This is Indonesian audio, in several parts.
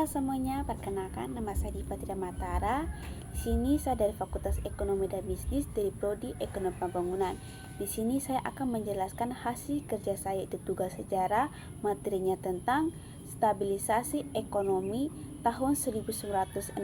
Halo semuanya, perkenalkan nama saya Dipa Triamatara. Di sini saya dari Fakultas Ekonomi dan Bisnis dari Prodi Ekonomi Pembangunan. Di sini saya akan menjelaskan hasil kerja saya di tugas sejarah, materinya tentang stabilisasi ekonomi tahun 1966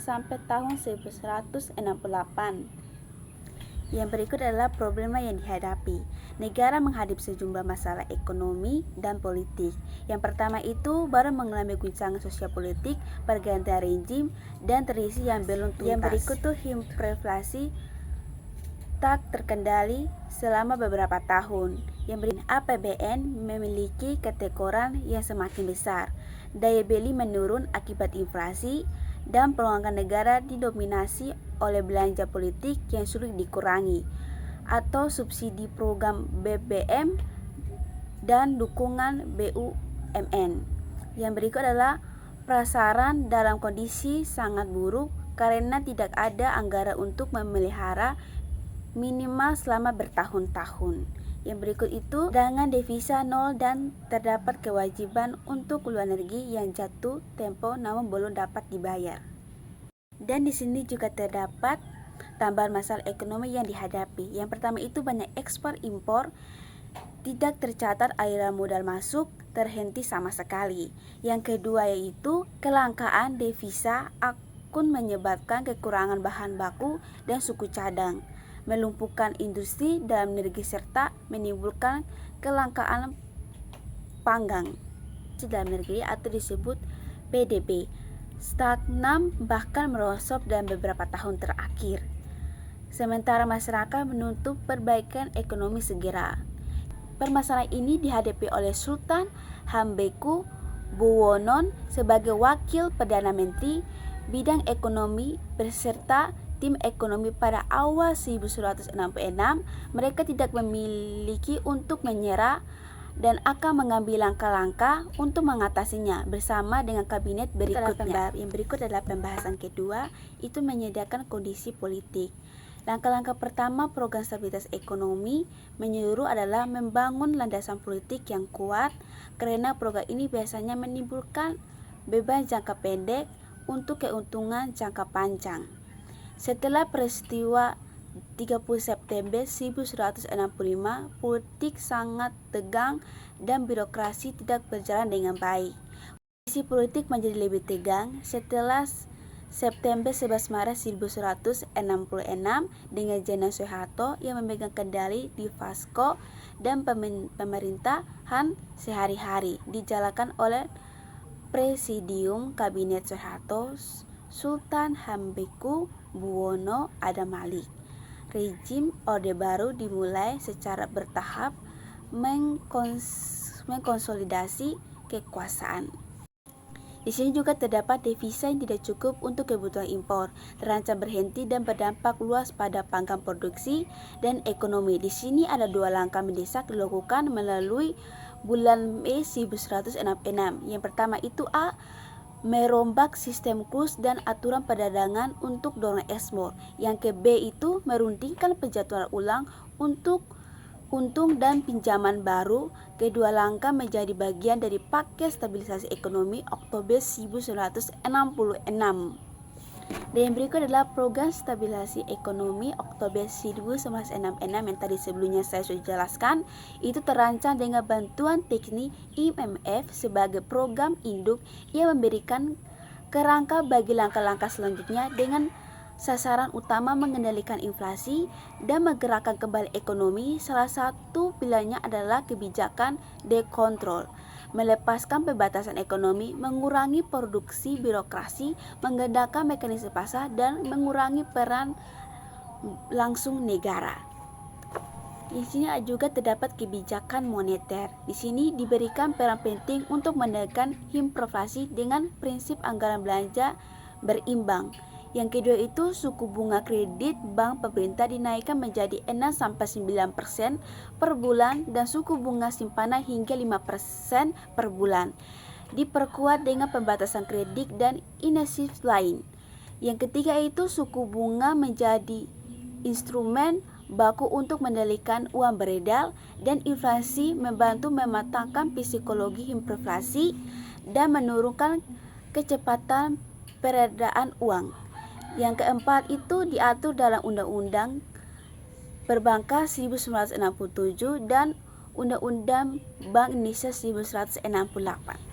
sampai tahun 1968. Yang berikut adalah problema yang dihadapi. Negara menghadapi sejumlah masalah ekonomi dan politik. Yang pertama itu baru mengalami guncangan sosial politik, pergantian rezim, dan terisi yang belum tuntas. Yang berikut tuh hiperinflasi tak terkendali selama beberapa tahun. Yang berikut APBN memiliki ketekoran yang semakin besar. Daya beli menurun akibat inflasi, dan pengeluaran negara didominasi oleh belanja politik yang sulit dikurangi, atau subsidi program BBM dan dukungan BUMN. Yang berikut adalah prasaran dalam kondisi sangat buruk karena tidak ada anggaran untuk memelihara minimal selama bertahun-tahun. Yang berikut itu dengan devisa nol dan terdapat kewajiban untuk luar negeri yang jatuh tempo namun belum dapat dibayar. Dan di sini juga terdapat tambahan masalah ekonomi yang dihadapi. Yang pertama itu banyak ekspor impor, tidak tercatat aliran modal masuk, terhenti sama sekali. Yang kedua yaitu kelangkaan devisa akun menyebabkan kekurangan bahan baku dan suku cadang, melumpuhkan industri dalam negeri serta menimbulkan kelangkaan panggang dalam negeri atau disebut PDB. Stagnan bahkan merosot dalam beberapa tahun terakhir. Sementara masyarakat menuntut perbaikan ekonomi segera. Permasalahan ini dihadapi oleh Sultan Hamengkubuwono sebagai wakil Perdana Menteri bidang ekonomi beserta tim ekonomi pada awal 1966. Mereka tidak memiliki untuk menyerah dan akan mengambil langkah-langkah untuk mengatasinya bersama dengan kabinet berikutnya. Yang berikut adalah pembahasan kedua, itu menyediakan kondisi politik. Langkah-langkah pertama program stabilitas ekonomi menyeluruh adalah membangun landasan politik yang kuat, karena program ini biasanya menimbulkan beban jangka pendek untuk keuntungan jangka panjang. Setelah peristiwa 30 September 1965, politik sangat tegang dan birokrasi tidak berjalan dengan baik. Kondisi politik menjadi lebih tegang setelah September 11 Maret 1966 dengan Jenderal Soeharto yang memegang kendali di Fasko dan pemerintahan sehari-hari dijalankan oleh Presidium Kabinet Soeharto, Sultan Hamengkubuwono, Adam Malik. Rezim Orde Baru dimulai secara bertahap mengkonsolidasi kekuasaan. Di sini juga terdapat devisa yang tidak cukup untuk kebutuhan impor, terancam berhenti dan berdampak luas pada pangkal produksi dan ekonomi. Di sini ada dua langkah mendesak dilakukan melalui bulan Mei 1966. Yang pertama itu merombak sistem kurs dan aturan perdagangan untuk dorong ekspor. Yang ke B itu meruntingkan penjadwalan ulang untuk untung dan pinjaman baru. Kedua langkah menjadi bagian dari paket stabilisasi ekonomi Oktober 1966. Dan yang berikut adalah program stabilisasi ekonomi Oktober 1966 yang tadi sebelumnya saya sudah jelaskan. Itu terancang dengan bantuan teknik IMF sebagai program induk yang memberikan kerangka bagi langkah-langkah selanjutnya dengan sasaran utama mengendalikan inflasi dan menggerakkan kembali ekonomi. Salah satu pilihannya adalah kebijakan dekontrol, melepaskan pembatasan ekonomi, mengurangi produksi birokrasi, menggunakan mekanisme pasar, dan mengurangi peran langsung negara. Di sini juga terdapat kebijakan moneter. Di sini diberikan peran penting untuk menekan hiperinflasi dengan prinsip anggaran belanja berimbang. Yang kedua itu suku bunga kredit bank pemerintah dinaikkan menjadi 6-9% per bulan dan suku bunga simpanan hingga 5% per bulan. Diperkuat dengan pembatasan kredit dan insentif lain. Yang ketiga itu suku bunga menjadi instrumen baku untuk mengendalikan uang beredar dan inflasi, membantu mematangkan psikologi hiperinflasi dan menurunkan kecepatan peredaran uang. Yang keempat itu diatur dalam Undang-Undang Perbankan 1967 dan Undang-Undang Bank Indonesia 1968.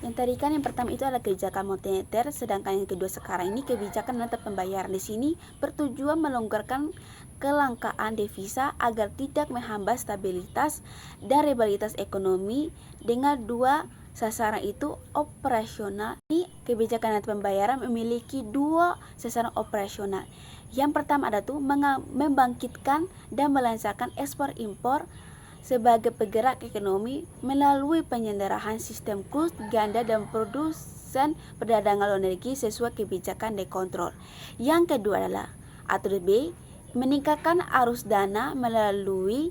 Yang tadi kan yang pertama itu adalah kebijakan moneter, sedangkan yang kedua sekarang ini kebijakan neraca pembayaran. Di sini bertujuan melonggarkan kelangkaan devisa agar tidak menghambat stabilitas dan reliabilitas ekonomi dengan dua sasaran itu operasional. Ini kebijakan neraca pembayaran memiliki dua sasaran operasional. Yang pertama adalah membangkitkan dan melancarkan ekspor impor sebagai penggerak ekonomi melalui penyederhanaan sistem kurs ganda dan produsen perdagangan luar negeri sesuai kebijakan dikontrol. Yang kedua adalah atau B, meningkatkan arus dana melalui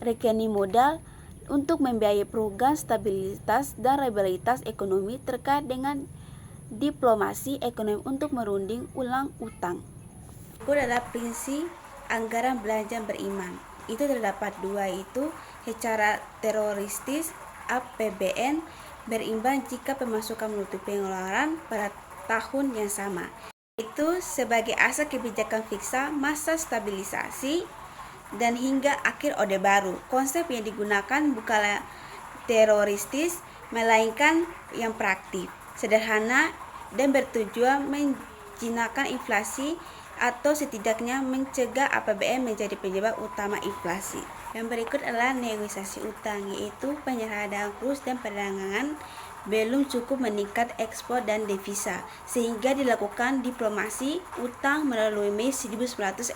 rekening modal untuk membiayai program stabilitas dan reliabilitas ekonomi terkait dengan diplomasi ekonomi untuk merunding ulang utang. Itu adalah prinsip anggaran belanja berimbang. Itu terdapat dua, itu secara teroristis APBN berimbang jika pemasukan menutupi pengeluaran pada tahun yang sama. Itu sebagai asas kebijakan fiksa masa stabilisasi dan hingga akhir Orde Baru. Konsep yang digunakan bukanlah teroristis melainkan yang praktis, sederhana dan bertujuan menjinakkan inflasi atau setidaknya mencegah APBN menjadi penyebab utama inflasi. Yang berikut adalah negosiasi utang, yaitu penyerahan kurs dan perdagangan belum cukup meningkat ekspor dan devisa, sehingga dilakukan diplomasi utang melalui Mei 1966.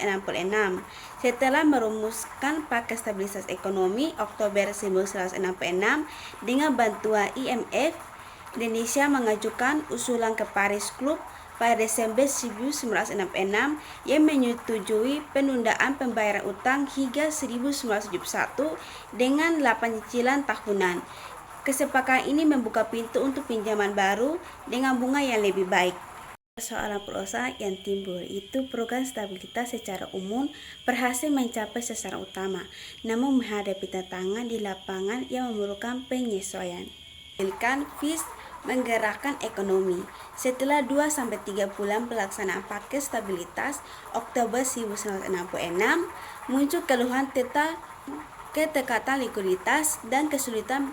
Setelah merumuskan paket stabilitas ekonomi Oktober 1966 dengan bantuan IMF, Indonesia mengajukan usulan ke Paris Club pada Desember 1966 yang menyetujui penundaan pembayaran utang hingga 1971 dengan 8 cicilan tahunan. Kesepakatan ini membuka pintu untuk pinjaman baru dengan bunga yang lebih baik. Persoalan perusahaan yang timbul itu program stabilitas secara umum berhasil mencapai sasaran utama, namun menghadapi tantangan di lapangan yang memerlukan penyesuaian. Fitch menggerakkan ekonomi. Setelah 2-3 bulan pelaksanaan paket stabilitas Oktober 1966, muncul keluhan tentang ketekatan likuiditas dan kesulitan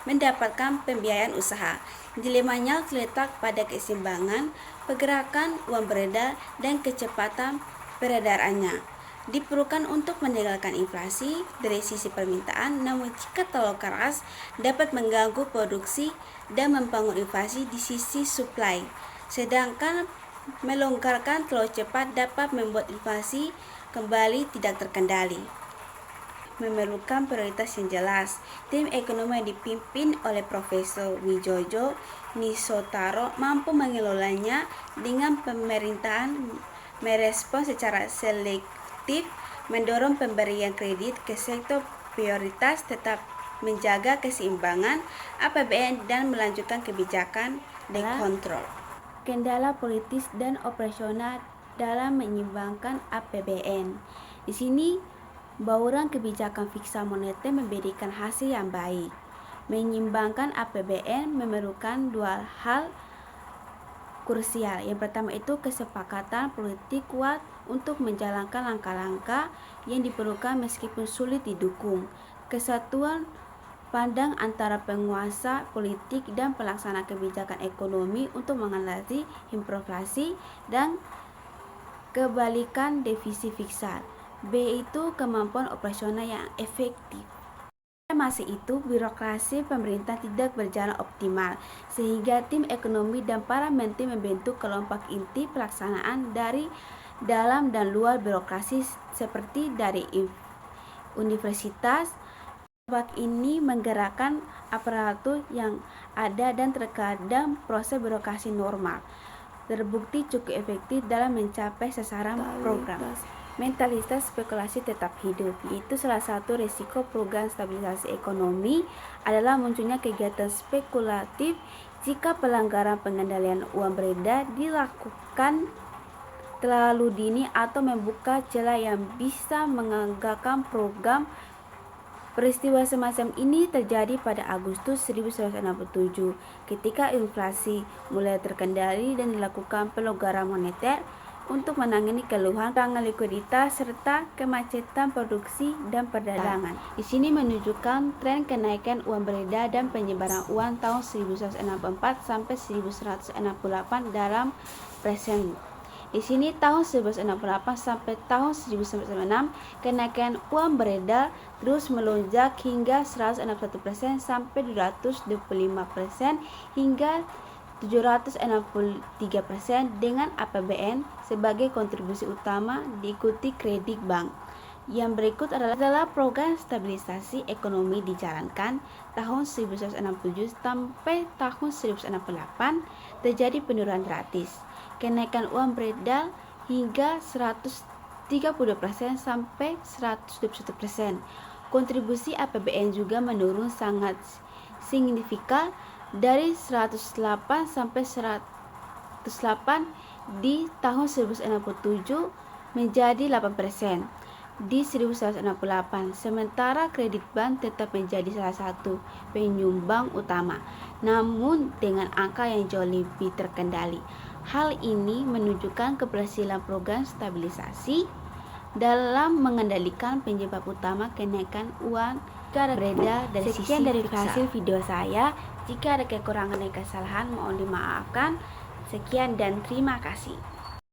mendapatkan pembiayaan usaha. Dilemanya terletak pada keseimbangan pergerakan uang beredar dan kecepatan peredarannya. Diperlukan untuk meninggalkan inflasi dari sisi permintaan, namun jika terlalu keras dapat mengganggu produksi dan membangun inflasi di sisi supply. Sedangkan melonggarkan terlalu cepat dapat membuat inflasi kembali tidak terkendali. Memerlukan prioritas yang jelas. Tim ekonomi yang dipimpin oleh Profesor Wijoyo Nisotaro mampu mengelolanya dengan pemerintahan merespons secara selektif, mendorong pemberian kredit ke sektor prioritas, tetap menjaga keseimbangan APBN dan melanjutkan kebijakan dikontrol. Kendala politis dan operasional dalam menyeimbangkan APBN. Di sini bauran kebijakan fiksa moneter memberikan hasil yang baik. Menyeimbangkan APBN memerlukan dua hal krusial. Yang pertama itu kesepakatan politik kuat untuk menjalankan langkah-langkah yang diperlukan meskipun sulit didukung. Kesatuan pandang antara penguasa politik dan pelaksana kebijakan ekonomi untuk mengatasi inflasi dan kebalikan defisit fiskal. B itu kemampuan operasional yang efektif. Masih itu, birokrasi pemerintah tidak berjalan optimal, sehingga tim ekonomi dan para menteri membentuk kelompok inti pelaksanaan dari dalam dan luar birokrasi seperti dari universitas. Kelompok ini menggerakkan aparatur yang ada dan terkadang proses birokrasi normal terbukti cukup efektif dalam mencapai sasaran program. Mentalitas spekulasi tetap hidup, yaitu salah satu risiko program stabilisasi ekonomi adalah munculnya kegiatan spekulatif jika pelanggaran pengendalian uang beredar dilakukan terlalu dini atau membuka celah yang bisa menggagalkan program Peristiwa semacam ini terjadi pada Agustus 1967 ketika inflasi mulai terkendali dan dilakukan pelonggaran moneter untuk menangani keluhan kekurangan likuiditas serta kemacetan produksi dan perdagangan. Di sini menunjukkan tren kenaikan uang beredar dan penyebaran uang tahun 1964 sampai 1968 dalam present. Di sini tahun 1968 sampai tahun 1996 kenaikan uang beredar terus melonjak hingga 161% sampai 225% hingga 763% dengan APBN sebagai kontribusi utama diikuti kredit bank. Yang berikut adalah program stabilisasi ekonomi dijalankan tahun 1967 sampai tahun 1968 terjadi penurunan drastis. Kenaikan uang beredar hingga 132% sampai 121%. Kontribusi APBN juga menurun sangat signifikan dari 108 sampai 108 di tahun 1967 menjadi 8% di 1968. Sementara kredit bank tetap menjadi salah satu penyumbang utama, namun dengan angka yang jauh lebih terkendali. Hal ini menunjukkan keberhasilan program stabilisasi dalam mengendalikan penyebab utama kenaikan uang beredar dari sekian dari hasil video saya. Jika ada kekurangan dan kesalahan mohon dimaafkan. Sekian dan terima kasih.